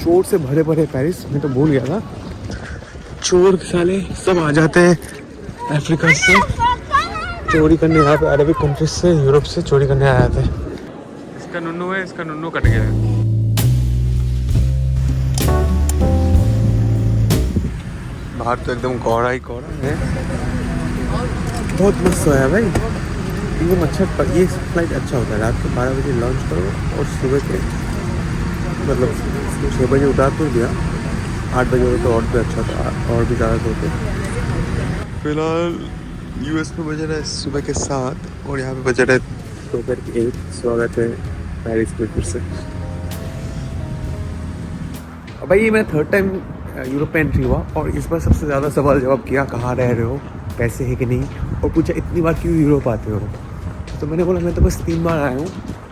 चोर से भरे भरे पेरिस, मैं तो भूल गया था। चोर साले सब आ जाते हैं अफ्रीका से चोरी करने, यहाँ पे अरबिक कंट्रीज से, यूरोप से चोरी करने आए थे। इसका नुन्नू है, इसका नुन्नू कट गया है। बाहर तो एकदम कोहरा ही कोहरा है, बहुत मस्त है भाई एकदम अच्छा। ये फ्लाइट अच्छा होता है, रात को 12 बजे लॉन्च करो और सुबह के मतलब 6 बजे उतार तो दिया, 8 बजे हो तो और भी अच्छा था, और भी ज़्यादा होते। फिलहाल यूएस में बज रहा है सुबह के 7 और यहाँ पे बज रहा है दोपहर के 1। स्वागत है पेरिस में फिर से। भाई ये मेरा 3rd टाइम यूरोप में एंट्री हुआ और इस बार सबसे ज़्यादा सवाल जवाब किया, कहाँ रह रहे हो, पैसे है कि नहीं, और पूछा इतनी बार क्यों यूरोप आते हो। तो मैंने बोला मैं तो बस 3 बार आया हूँ,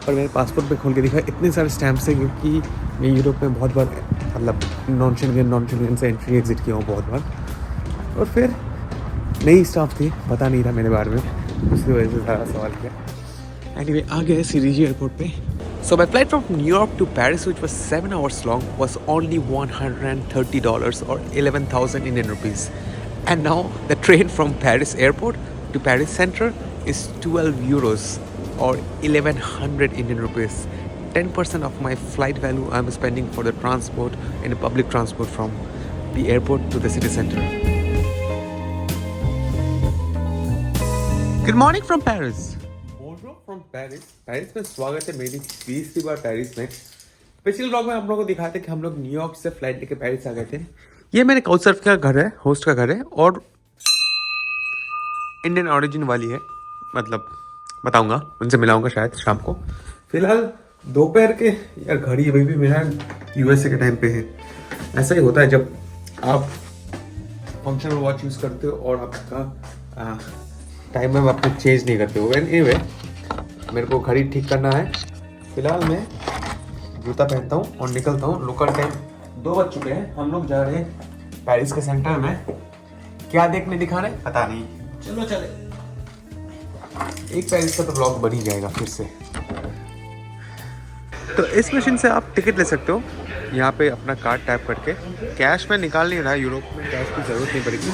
और मेरे पासपोर्ट पे खोल के दिखा इतने सारे स्टैम्प्स हैं, क्योंकि मैं यूरोप में बहुत बार मतलब नॉन शेंगन से एंट्री एग्जिट किया हूँ बहुत बार। और फिर नई स्टाफ थी, पता नहीं था मेरे बारे में, उसकी वजह से सारा सवाल किया। एनीवे आ गए सीरीजी एयरपोर्ट पे। So my flight from New York to Paris, which was 7 hours long, was only $130 or 11,000 Indian rupees. And now the train from Paris airport to Paris Central is 12 euros or 1100 Indian rupees. 10% of my flight value I'm spending for the transport and the public transport from the airport to the city center. Good morning from Paris. From Paris. Paris में स्वागत है मेरी 20वीं बार Paris में। पिछले blog में हम लोगों को दिखाया था कि हम लोग न्यूयॉर्क से फ्लाइट लेके पेरिस आ गए थे। ये मेरे काउचसर्फ का घर है, होस्ट का घर है, और इंडियन ओरिजिन वाली है, मतलब बताऊंगा, उनसे मिलाऊंगा शायद शाम को। फिलहाल दोपहर के यार घड़ी अभी भी मेरा यूएसए के टाइम पे है। ऐसा ही होता है जब आप फंक्शनल वॉच यूज़ करते हो और आपका टाइम में आपने चेंज नहीं करते हो। एनीवे मेरे को घड़ी ठीक करना है। फिलहाल मैं जूता पहनता हूँ और निकलता हूँ। लोकल टाइम 2 बज चुके हैं। हम लोग जा रहे हैं पेरिस के सेंटर में। क्या देखने दिखा रहे पता नहीं, चलो चले। एक पेरिस का तो ब्लॉग बन ही जाएगा फिर से। तो इस मशीन से आप टिकट ले सकते हो, यहाँ पे अपना कार्ड टैप करके। कैश में निकाल नहीं रहा, यूरोप में कैश की ज़रूरत नहीं पड़ेगी,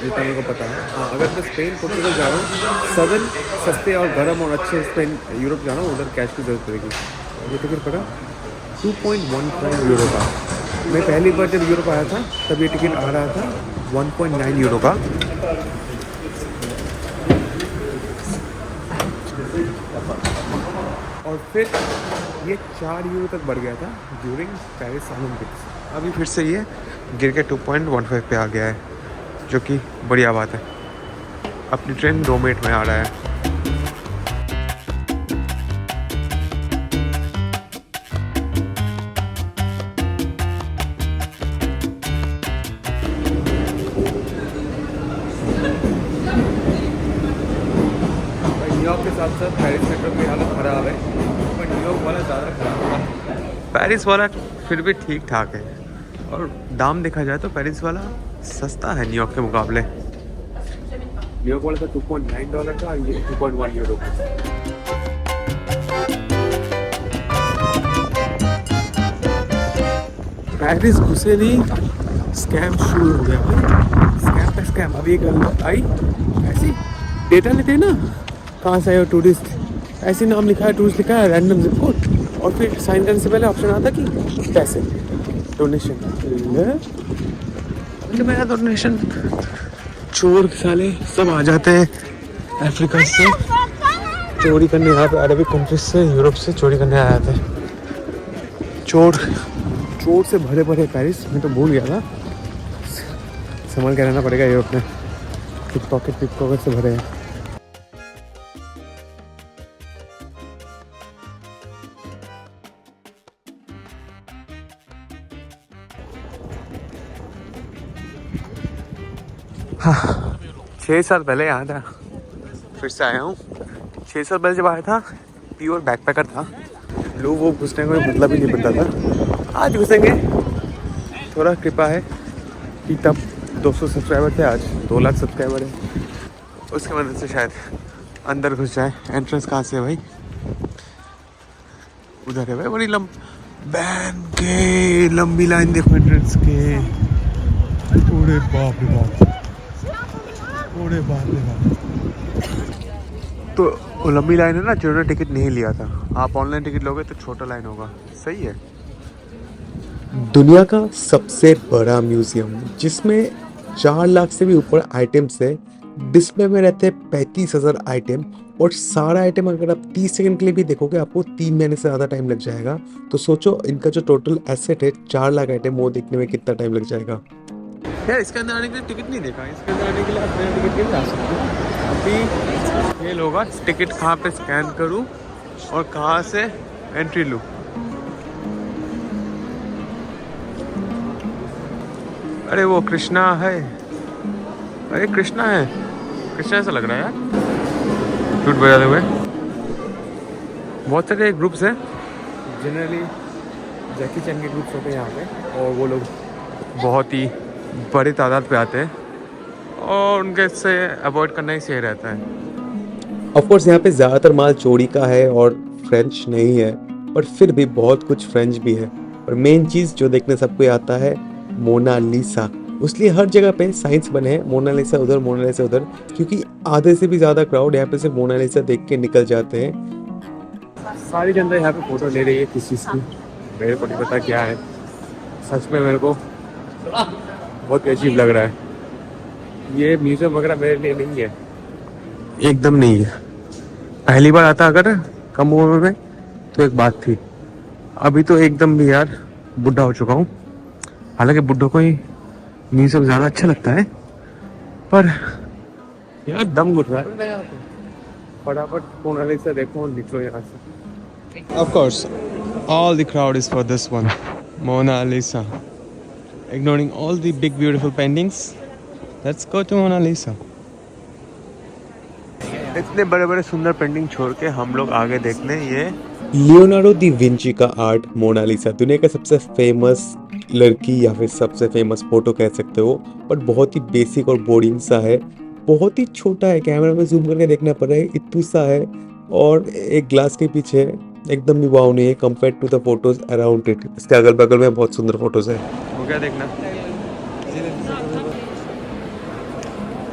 जितना मेरे को पता है। हाँ, अगर मैं स्पेन पोर्टुगल जा रहा हूँ, सदन सस्ते और गर्म और अच्छे स्पेन यूरोप जा रहा हूँ, उधर कैश की ज़रूरत पड़ेगी। ये टिकट पड़ा 2.15 यूरो का। मैं पहली बार जब यूरोप आया था तब ये टिकट आ रहा था 1.9 यूरो का। और फिर ये 4 यूरो तक बढ़ गया था ड्यूरिंग पेरिस ओलंपिक्स। अभी फिर से ये गिर के 2.15 पे आ गया है, जो कि बढ़िया बात है। अपनी ट्रेन 2 मिनट में आ रहा है। न्यूयॉर्क के साथ साथ पेरिस मेट्रो की हालत ख़राब है, पर न्यूयॉर्क वाला ज़्यादा ख़राब है। पेरिस वाला फिर भी ठीक ठाक है, और दाम देखा जाए तो पेरिस वाला सस्ता है न्यूयॉर्क के मुकाबले। न्यूयॉर्क वाला था $2.9 का, ये 2.1 यूरो का। पेरिस घुसे नहीं, स्कैम शुरू हो गया भाई। स्कैम पे स्कैम। अभी एक आई ऐसी डेटा लेते हैं ना, कहाँ से आए हो टूरिस्ट, ऐसे नाम लिखा है, टूरिस्ट लिखा है, रैंडम जिप कोड, और फिर साइन करने से पहले ऑप्शन आता कि पैसे डोनेशन। मेरा डोनेशन। चोर साले सब आ जाते हैं अफ्रीका से चोरी करने, यहाँ पे अरबिक कंट्रीज से, यूरोप से चोरी करने आए थे। चोर से भरे भरे पेरिस, मैं तो भूल गया था। संभाल के रहना पड़ेगा यूरोप में, पिक पॉकेट से भरे हैं। हाँ, 6 साल पहले आया था, फिर से आया हूँ। 6 साल पहले जब आया था प्योर बैकपैकर था, लोग वो घुसने का मतलब ही नहीं बनता था। आज घुसेंगे, थोड़ा कृपा है कि तब 200 सब्सक्राइबर थे, आज 2 लाख सब्सक्राइबर है, उसकी मदद से शायद अंदर घुस जाए। एंट्रेंस कहाँ से है भाई? उधर है भाई, बड़ी बैन के लंबी लाइन देखो एंट्रेंस के। ओरे बाप रे बाप, ओरे बाप रे बाप। तो वो लंबी लाइन है ना, जिन्होंने टिकट नहीं लिया था, आप ऑनलाइन टिकट लोगे तो छोटा लाइन होगा। सही है। दुनिया का सबसे बड़ा म्यूजियम जिसमें 4 लाख से भी ऊपर आइटम्स है। डिस्प्ले में रहते हैं 35,000 आइटम, और सारा आइटम अगर आप 30 सेकंड के लिए भी देखोगे आपको 3 महीने से ज़्यादा टाइम लग जाएगा। तो सोचो इनका जो टोटल एसेट है 4 लाख आइटम, वो देखने में कितना टाइम लग जाएगा। यार इसके अंदर आने के लिए टिकट नहीं देखा, इसके अंदर आने के लिए आप बिना टिकट के भी आ सकते हो। अभी ये होगा टिकट कहाँ पे स्कैन करूँ और कहाँ से एंट्री लूँ। अरे वो कृष्णा है, अरे कृष्णा है, कृष्णा ऐसा लग रहा है यार झूठ बजाते हुए। बहुत सारे ग्रुप्स हैं, जनरली जैकी चैन के ग्रुप्स होते हैं यहाँ पे, और वो लोग बहुत ही बड़ी तादाद पे आते हैं और उनके से अवॉइड करना ही सही रहता है। ऑफ कोर्स यहाँ पे ज़्यादातर माल चोरी का है और फ्रेंच नहीं है, पर फिर भी बहुत कुछ फ्रेंच भी है। और मेन चीज़ जो देखने सबको आता है, मोनालिसा। उसलिए हर जगह पे साइंस बने हैं, मोनालिसा उधर मोनालिसा उधर, क्योंकि आधे से भी ज़्यादा क्राउड यहाँ पे सिर्फ मोनालिसा देख के निकल जाते हैं। सारी जनता यहाँ पे फोटो ले रही है किस चीज़ की, मेरे को नहीं पता क्या है। सच में मेरे को बहुत अजीब लग रहा है। ये म्यूजियम वगैरह मेरे लिए नहीं है, एकदम नहीं है। पहली बार आता अगर कम उम्र में तो एक बात थी, अभी तो एकदम भी यार बुढ़ा हो चुका हूँ। हालांकि बुढ़ों को ही म्यूजियम ज़्यादा अच्छा लगता है, पर यार दम घुट रहा है। फटाफट मोनालिसा देखो और निकलो यहाँ से। Of course, all the crowd is for this one, Mona Lisa. Ignoring all the big beautiful paintings, let's go to Mona Lisa. इतने बड़े बड़े सुंदर पेंटिंग छोड़ के हम लोग आगे देखने ये लियोनार्डो दी विंची का आर्ट मोनालिसा। दुनिया का सबसे फेमस लड़की या फिर सबसे फेमस फोटो कह सकते हो, पर बहुत ही बेसिक और बोरिंग सा है। बहुत ही छोटा है, कैमरा में जूम करके देखना पड़ रहा है, इतना सा है और एक ग्लास के पीछे एकदम भी वाव नहीं है compare to the photos around it. इसके अगल बगल में बहुत सुंदर फोटोज है। वो क्या देखना,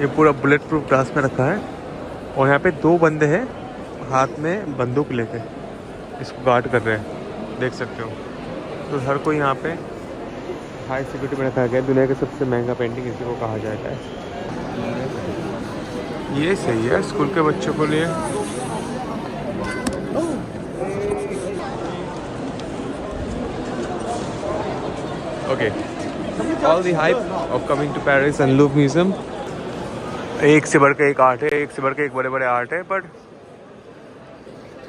ये पूरा बुलेट प्रूफ ग्लास में रखा है और यहाँ पे 2 बंदे हैं हाथ में बंदूक लेके इसको गार्ड कर रहे हैं, देख सकते हो। तो हर कोई यहाँ पे हाई सिक्योरिटी में रखा गया। दुनिया का सबसे महंगा पेंटिंग इसी को कहा जाता है। ये सही है स्कूल के बच्चों को लिए। Okay, all the hype of coming to Paris and Louvre museum. एक से बढ़ के एक आर्ट है, एक से बढ़ के एक बड़े बड़े आर्ट है, बट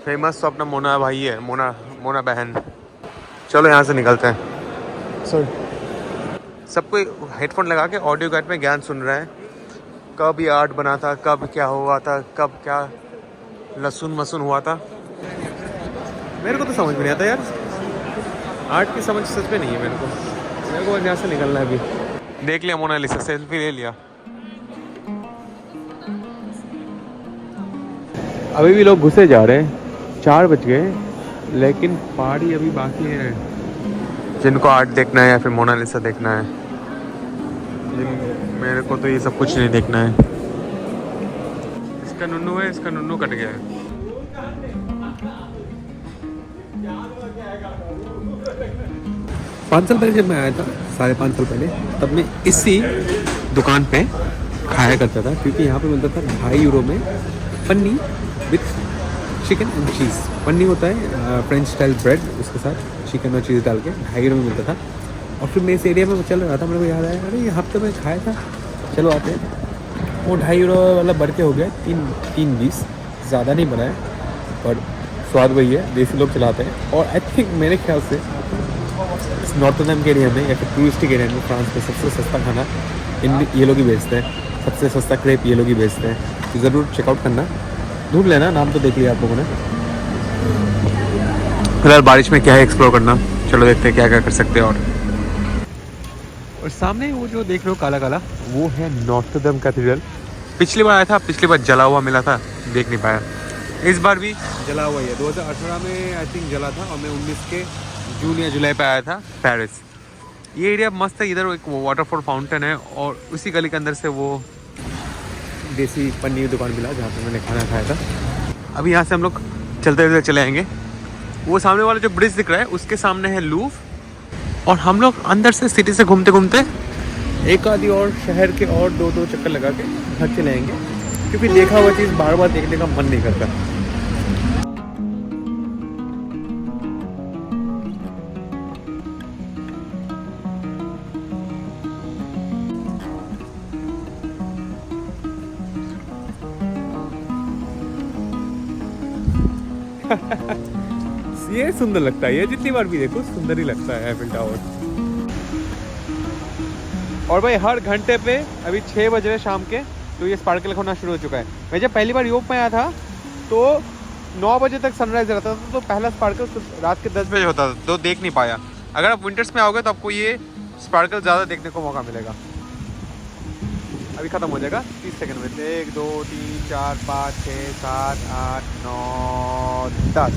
फेमस तो अपना मोना भाई है, मोना बहन। चलो यहाँ से निकलते हैं। सॉरी, सब कोई हेडफोन लगा के ऑडियो गाइड में ज्ञान सुन रहे हैं, कब ये आर्ट बना था, कब क्या हुआ था, कब क्या लहसुन मसून हुआ था। मेरे को तो समझ में नहीं आता यार, आर्ट की समझ सच में नहीं है मेरे को यहाँ से निकलना है। अभी देख लिया मोनालिसा, सेल्फी ले लिया। अभी भी लोग घुसे जा रहे हैं, 4 बज गए, लेकिन पार्टी अभी बाकी है। जिनको आर्ट देखना है या फिर मोनालिसा देखना है, मेरे को तो ये सब कुछ नहीं देखना है। इसका नुन्नू है, इसका नुन्नू कट गया है। पाँच साल पहले जब मैं आया था, 5.5 साल पहले, तब मैं इसी दुकान पे खाया करता था, क्योंकि यहाँ पे मिलता था 2.5 यूरो में पन्नी विथ चिकन एंड चीज़। पन्नी होता है फ्रेंच स्टाइल ब्रेड, उसके साथ चिकन और चीज़ डाल के 2.5 यूरो में मिलता था। और फिर मैं इस एरिया में चल रहा था, मेरे को याद आया, अरे ये हफ्ते में खाया था, चलो आते हैं। वो 2.5 यूरो वाला बढ़ के हो गया 3.20, ज़्यादा नहीं बना है, पर स्वाद वही है, देसी लोग चलाते हैं। और आई थिंक मेरे ख्याल से नॉर्थर्न के एरिया में या फिर टूरिस्टिक एरिया में फ्रांस में सबसे सस्ता खाना ये लोग ही बेचते हैं, सबसे सस्ता क्रेप ये लोग ही बेचते हैं। तो ज़रूर चेकआउट करना, ढूंढ लेना, नाम तो देख लिया आप लोगों ने। फिलहाल बारिश में क्या है एक्सप्लोर करना, चलो देखते हैं क्या क्या कर सकते हैं। और सामने वो जो देख रहे हो काला काला, वो है नॉर्थर्न कैथेड्रल। पिछली बार आया था, पिछली बार जला हुआ मिला था, देख नहीं पाया। इस बार भी जला हुआ ही है। 2018 में आई थिंक जला था और मैं 19 के जून या जुलाई पे आया था पेरिस। ये एरिया मस्त है, इधर एक वाटरफॉल फाउंटेन है और उसी गली के अंदर से वो देसी पनीर दुकान मिला जहाँ पे मैंने खाना खाया था। अभी यहाँ से हम लोग चलते हुए चले आएंगे। वो सामने वाला जो ब्रिज दिख रहा है उसके सामने है लूव और हम लोग अंदर से सिटी से घूमते घूमते एक आधी और शहर के और दो चक्कर लगा के घर चले आएंगे, क्योंकि देखा हुआ चीज़ बार बार देखने का मन नहीं करता। ये सुंदर लगता है, ये जितनी बार भी देखो सुंदर ही लगता है एफिल टावर। और भाई हर घंटे पे अभी 6 बज रहे शाम के तो ये स्पार्कल होना शुरू हो चुका है। मैं जब पहली बार यूरोप में आया था तो 9 बजे तक सनराइज रहता था, तो पहला स्पार्कल रात के 10 बजे होता था, तो देख नहीं पाया। अगर आप विंटर्स में आओगे तो आपको ये स्पार्कल ज़्यादा देखने को मौका मिलेगा। अभी ख़त्म हो जाएगा 30 सेकंड में। 1 2 3 4 5 6 7 8 9 10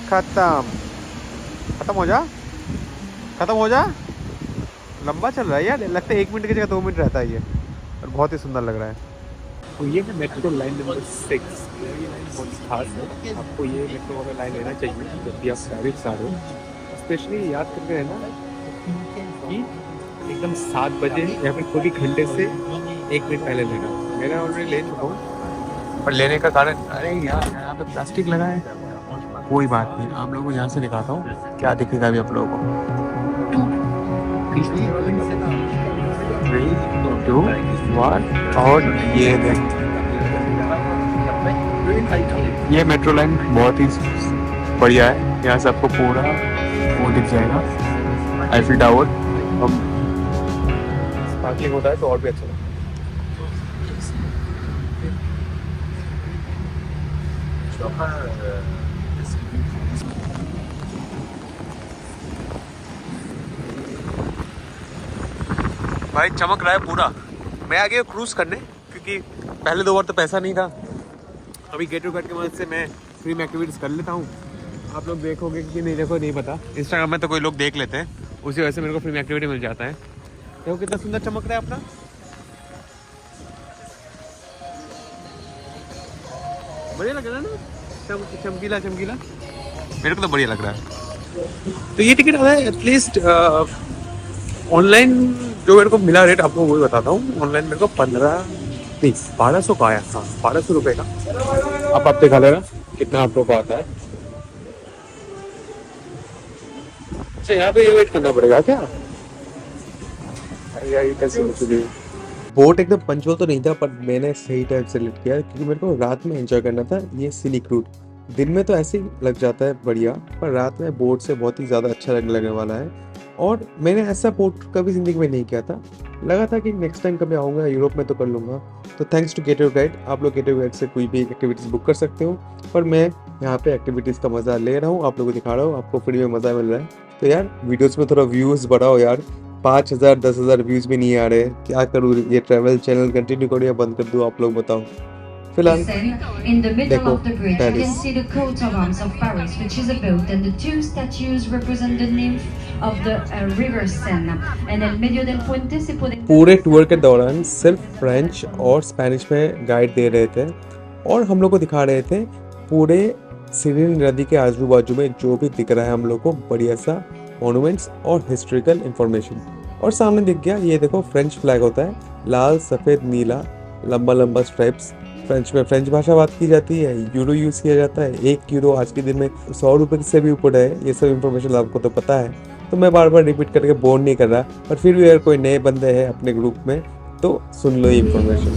खत्म हो जा। लंबा चल रहा है यार, लगता है 1 मिनट की जगह 2 मिनट रहता है ये, और बहुत ही सुंदर लग रहा है। तो ये है मेट्रो लाइन नंबर 6। ये लाइन बहुत खास है, आपको ये मेट्रो वाला लाइन लेना चाहिए जब भी आप पेरिस आ रहे हो। स्पेशली याद करके रहना कि एकदम 7 बजे या फिर कोई भी घंटे से 1 मिनट पहले लेना। मैंने ऑलरेडी ले चुका हूँ, पर लेने का कारण, अरे यार यहाँ पे प्लास्टिक लगा है। कोई बात नहीं, आप लोगों को यहाँ से दिखाता हूँ क्या दिखेगा अभी आप लोगों को। 3 2 1 और ये देख, ये मेट्रो लाइन बहुत ही बढ़िया है। यहाँ से आपको पूरा वो दिख जाएगा आईफिल टावर। हम स्पार्कलिंग होता है तो और भी अच्छा लगता है। भाई चमक रहा है पूरा। मैं आ गया क्रूज करने, क्योंकि पहले 2 बार तो पैसा नहीं था। अभी गेट टू गेट की मदद से मैं फ्री में एक्टिविटीज़ कर लेता हूँ। आप लोग देखोगे कि नहीं देखो नहीं पता, इंस्टाग्राम में तो कोई लोग देख लेते हैं, उसी वजह से मेरे को फ्री में एक्टिविटी मिल जाता है। देखो कितना सुंदर चमक रहा है अपना। बढ़िया लग रहा है ना, चमकीला चमकीला, मेरे को तो बढ़िया लग रहा है। तो ये टिकट आता है एटलीस्ट ऑनलाइन जो मेरे को मिला रेट आपको वही बताता हूँ। ऑनलाइन मेरे को 1200 का आया। हाँ 1200 रुपये का। अब आप दिखा लेना कितना आप लोग को आता है। अच्छा यहाँ पे ये वेट करना पड़ेगा क्या? ये कैसे बोट एकदम पंचुअल तो नहीं था, पर मैंने सही टाइम सेलेक्ट किया क्योंकि मेरे को रात में एंजॉय करना था ये सिनिक रूट। दिन में तो ऐसे ही लग जाता है बढ़िया, पर रात में बोट से बहुत ही ज़्यादा अच्छा लगने वाला है। और मैंने ऐसा बोट कभी ज़िंदगी में नहीं किया था, लगा था कि नेक्स्ट टाइम कभी आऊँगा यूरोप में तो कर लूँगा। तो thanks to Get Your Guide, आप लोग गेट योर गाइड से कोई भी एक्टिविटीज़ बुक कर सकते हो। पर मैं यहाँ पे एक्टिविटीज़ का मज़ा ले रहा हूँ, आप लोगों को दिखा रहा हूँ, आपको फ्री में मज़ा मिल रहा है। तो यार वीडियोज़ में थोड़ा व्यूज़ बढ़ाओ यार, 5000 10,000 व्यूज़ भी नहीं आ रहे, क्या करूँ? ये ट्रैवल चैनल कंटिन्यू करूँ या बंद कर दूँ? आप लोग बताओ। फिलहाल in the middle of the bridge you can see the coat of arms of Paris, which is a boat, and the 2 statues represent the nymph of the river Seine. And el medio del puente se puede पूरे tour के दौरान सिर्फ French और Spanish में guide दे रहे थे और हम लोग को दिखा रहे थे पूरे सीरीन नदी के आजू बाजू में जो भी दिख रहा है हम लोग को बढ़िया सा मॉन्यूमेंट्स और हिस्ट्रिकल इंफॉर्मेशन। और सामने दिख गया, ये देखो फ्रेंच फ्लैग होता है, लाल सफ़ेद नीला लंबा लंबा स्ट्राइप्स। फ्रेंच में फ्रेंच भाषा बात की जाती है, यूरो यूज़ किया जाता है। 1 यूरो आज के दिन में 100 रुपये से भी ऊपर है। ये सब इन्फॉर्मेशन आपको तो पता है, तो मैं बार बार रिपीट करके बोर नहीं कर रहा। पर फिर भी अगर कोई नए बंदे हैं अपने ग्रुप में तो सुन लो ये इन्फॉर्मेशन।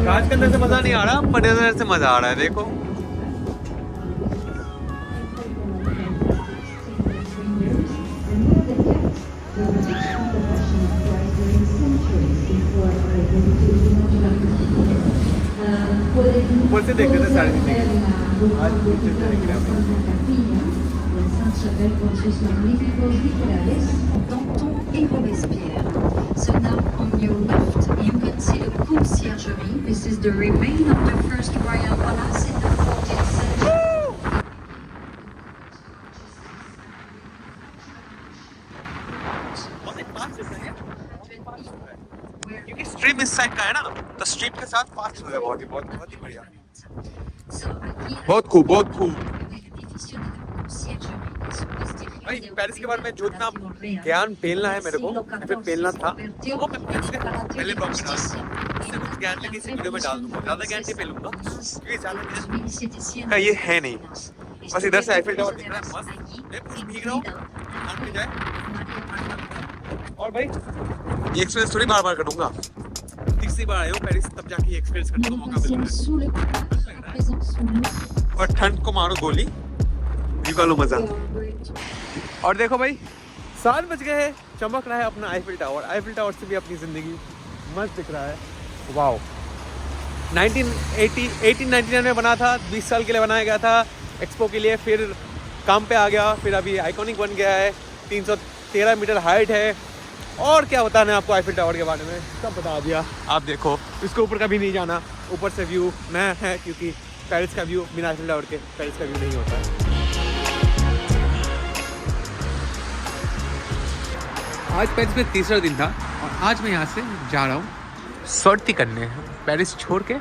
कांच के अंदर से मज़ा नहीं आ रहा, पर्दे अंदर से मज़ा आ रहा है। देखो ऊपर से देख रहे थे सारी चीजें, आज नीचे से देख रहे हैं। So now on your left, you can see the conciergerie. This is the remain of the first royal palace in the 14th century. Fast चल रहा है क्योंकि स्ट्रीम इस साइड का है ना, तो स्ट्रीम के साथ फास्ट है, बहुत ही बढ़िया, बहुत खूब। भाई पेरिस के बारे में जो इतना ज्ञान पेलना है मेरे को, फिर पेलना था, वो मैं पेरिस के पहले ब्लॉग में डालूंगा, इससे कुछ ज्ञान लेके इसी वीडियो में डाल दूंगा, ज्यादा ज्ञान नहीं पेलूंगा क्योंकि ज्यादा ज्ञान का ये है नहीं। बस इधर से आईफिल टावर दिख रहा है मस्त, मैं पूरा भीग रहा हूँ, ठंड में जाए। और भाई ये एक्सपीरियंस थोड़ी बार करूंगा, तीसरी बार आया हूँ पेरिस, तब जाके एक्सपीरियंस करने का मौका मिलता है। और ठंड को मारो गोली, निकालो मजा। और देखो भाई 7 बज गए हैं, चमक रहा है अपना आईफिल टावर से भी अपनी जिंदगी मस्त दिख रहा है। वाओ, 1899 में बना था, 20 साल के लिए बनाया गया था एक्सपो के लिए, फिर काम पे आ गया, फिर अभी आइकॉनिक बन गया है, 313 मीटर हाइट है। और क्या बताना है आपको आईफिल टावर के बारे में, सब बता दिया। आप देखो, इसके ऊपर कभी नहीं जाना, ऊपर से व्यू नया है क्योंकि पेरिस का व्यू बिना आईफिल टावर के पेरिस का व्यू नहीं होता है। आज पेरिस में तीसरा दिन था और आज मैं यहाँ से जा रहा हूँ सर्दी करने, पेरिस छोड़ के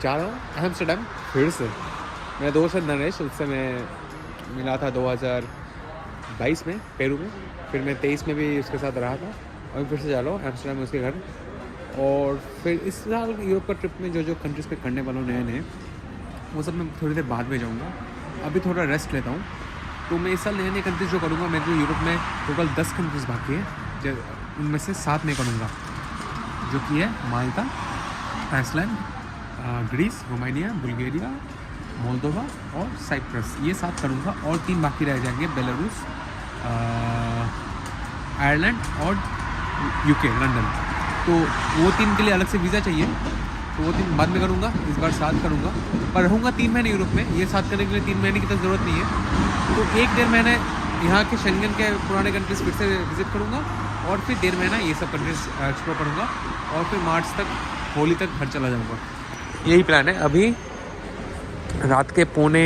जा रहा हूँ एम्स्टर्डम फिर से। मेरा दोस्त है नरेश, उससे मैं मिला था 2022 में पेरू में, फिर मैं 23 में भी उसके साथ रहा था और फिर से जा रहा हूँ एम्स्टर्डम में उसके घर। और फिर इस साल यूरोप का ट्रिप में जो कंट्रीज़ पे करने वाला हूँ नए वो सब मैं थोड़ी देर बाद में जाऊँगा, अभी थोड़ा रेस्ट लेता हूँ। तो मैं इस साल नए कंट्रीज़ जो करूँगा, मैं जो यूरोप में टोटल 10 कंट्रीज़ बाकी है, उनमें से 7 में करूँगा, जो कि है Malta, Iceland, Greece, Romania, Bulgaria, Moldova और साइप्रस, ये 7 करूँगा। और 3 बाकी रह जाएंगे, बेलारूस, आयरलैंड और यूके, लंदन। तो वो 3 के लिए अलग से वीज़ा चाहिए, तो वो 3 बाद में करूँगा, इस बार 7 करूँगा। पर रहूँगा 3 महीने यूरोप में, ये 7 करने के लिए 3 महीने की तो ज़रूरत नहीं है। तो 1-1.5 महीने यहाँ के शेंगन के पुराने कंट्रीज़ फिर से विज़िट करूँगा और फिर 1.5 महीना ये सब कंट्रीज़ एक्सप्लोर करूँगा और फिर मार्च तक, होली तक घर चला जाऊँगा। यही प्लान है। अभी रात के पौने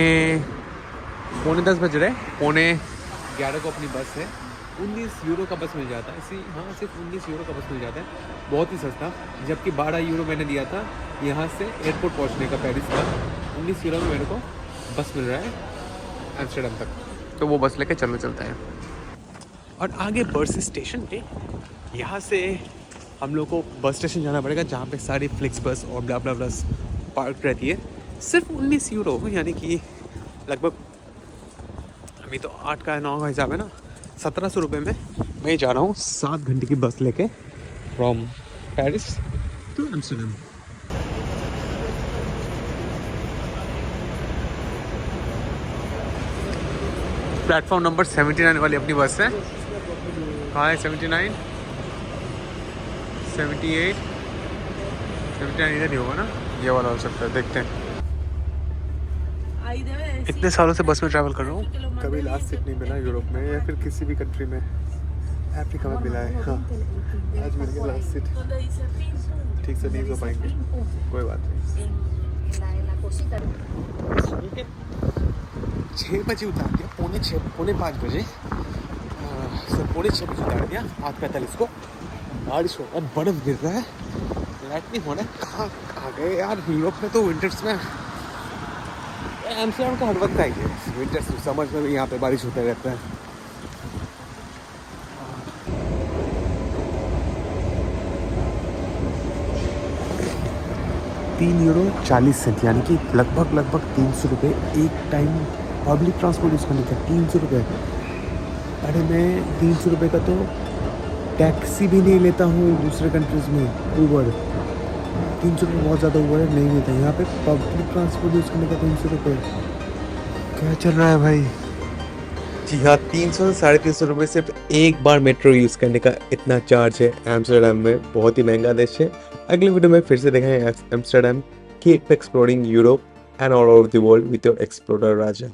10 बज रहे, 11:15 को अपनी बस है, 19 यूरो का बस मिल जाता है। हाँ, सिर्फ 19 यूरो का बस मिल जाता है, बहुत ही सस्ता। जबकि 12 यूरो मैंने दिया था यहाँ से एयरपोर्ट पहुँचने का पेरिस का, 19 यूरो में मेरे को बस मिल रहा है एम्स्टर्डम तक। तो वो बस लेके चलता है। और आगे बस स्टेशन पे, यहाँ से हम लोग को बस स्टेशन जाना पड़ेगा जहाँ पे सारी फ्लिक्स बस और ब्ला ब्ला बस पार्क रहती है। सिर्फ 19 यूरो, यानी कि लगभग अभी तो 8 का 9 का हिसाब है ना, 1700 रुपये में मैं जा रहा हूँ 7 घंटे की बस लेके from Paris to Amsterdam. Platform number 79 वाली अपनी बस है। कहाँ है 79, 78, 79 इधर ही होगा ना, ये वाला हो सकता है, देखते हैं। इतने सालों से बस में ट्रैवल कर रहा हूँ, कभी लास्ट सीट नहीं मिला यूरोप में या फिर किसी भी कंट्री में, अफ्रीका में मिला है। हाँ, आज मिल गया लास्ट सीट, ठीक से नहीं हो पाएंगे, कोई बात नहीं। 6 बजे उतार दिया, पौने 5 बजे, पौने 6 बजे उतार दिया, 8:45 को बारिश हो रहा है, बर्फ़ गिर रहा है, लाइटनिंग हो रहा है। कहाँ गए यार, यूरोप में तो विंटर्स में, एम्स्टर्डम का हर वक्त आएंगे, विंटर्स समझ में भी यहाँ पे बारिश होता रहता है। €3.40, यानी कि लगभग 300 रुपये एक टाइम पब्लिक ट्रांसपोर्ट यूज़ करने का, 300 रुपये। अरे मैं 300 रुपये का तो टैक्सी भी नहीं लेता हूँ दूसरे कंट्रीज़ में, ऊबर 300 रुपये बहुत ज़्यादा ऊबर नहीं लेता, यहाँ पे पब्लिक ट्रांसपोर्ट यूज़ करने का 300 रुपये। क्या चल रहा है भाई? जी हाँ, 300 से 350 रुपये सिर्फ एक बार मेट्रो यूज़ करने का इतना चार्ज है एम्स्टर्डम में, बहुत ही महंगा देश है। अगली वीडियो में फिर से देखेंगे Amsterdam. Keep exploring Europe and all over the world with your explorer Raja.